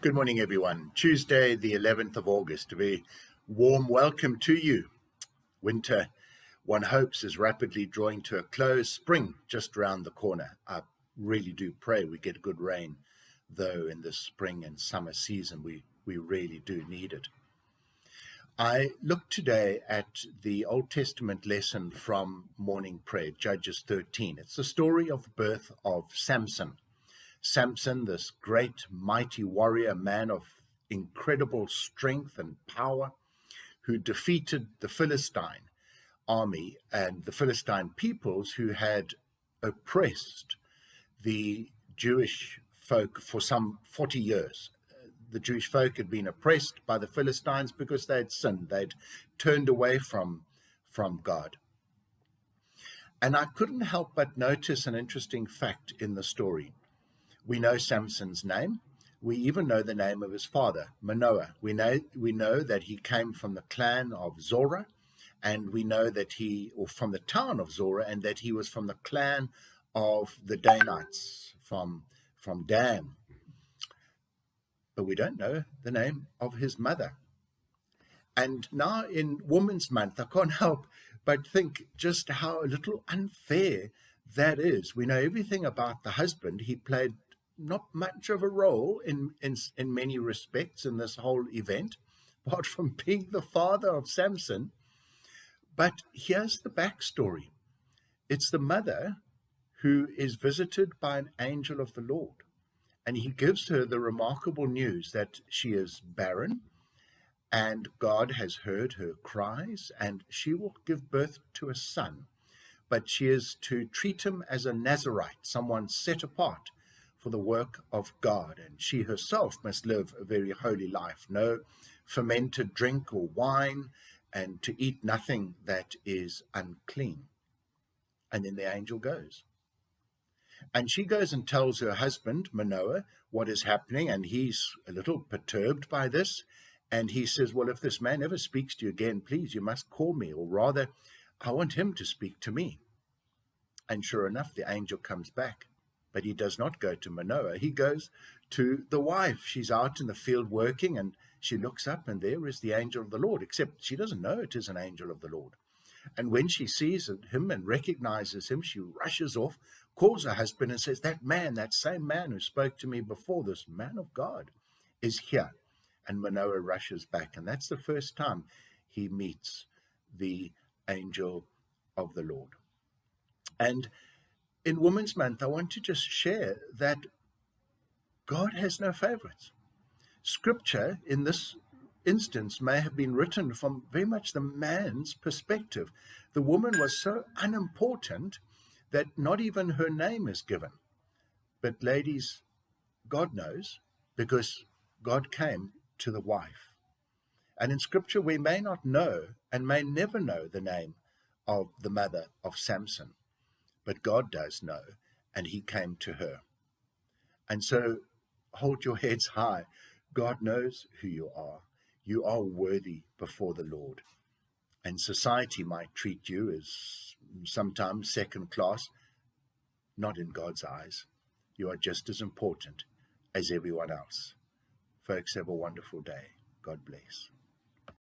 Good morning, everyone. Tuesday, the 11th of August. A very warm welcome to you. Winter, one hopes, is rapidly drawing to a close. Spring just around the corner. I really do pray we get good rain, though in this spring and summer season, we really do need it. I looked today at the Old Testament lesson from morning prayer, Judges 13. It's the story of the birth of Samson. Samson, this great, mighty warrior, man of incredible strength and power, who defeated the Philistine army and the Philistine peoples who had oppressed the Jewish folk for some 40 years. The Jewish folk had been oppressed by the Philistines because they had sinned. They'd turned away from God. And I couldn't help but notice an interesting fact in the story. We know Samson's name. We even know the name of his father, Manoah. We know that he came from the clan of Zorah, and we know that from the town of Zorah, and that he was from the clan of the Danites, from Dan. But we don't know the name of his mother. And now in Women's Month, I can't help but think just how a little unfair that is. We know everything about the husband. He played not much of a role in many respects in this whole event, apart from being the father of Samson. But here's the backstory. It's the mother who is visited by an angel of the Lord, and he gives her the remarkable news that she is barren, and God has heard her cries, and she will give birth to a son. But she is to treat him as a Nazarite, someone set apart for the work of God, and she herself must live a very holy life, no fermented drink or wine, and to eat nothing that is unclean. And then the angel goes. And she goes and tells her husband, Manoah, what is happening, and he's a little perturbed by this, and he says, well, if this man ever speaks to you again, please, you must call me, or rather, I want him to speak to me. And sure enough, the angel comes back. But he does not go to Manoah. He goes to the wife. She's out in the field working, and she looks up, and there is the angel of the Lord, except she doesn't know it is an angel of the Lord. And when she sees him and recognizes him, she rushes off, calls her husband, and says, that man, that same man who spoke to me before, this man of God, is here. And Manoah rushes back, and that's the first time he meets the angel of the Lord. And in Women's Month, I want to just share that God has no favorites. Scripture, in this instance, may have been written from very much the man's perspective. The woman was so unimportant that not even her name is given. But ladies, God knows, because God came to the wife. And in Scripture, we may not know and may never know the name of the mother of Samson. But God does know, and he came to her. And so hold your heads high. God knows who you are. You are worthy before the Lord. And society might treat you as sometimes second class. Not in God's eyes. You are just as important as everyone else. Folks, have a wonderful day. God bless.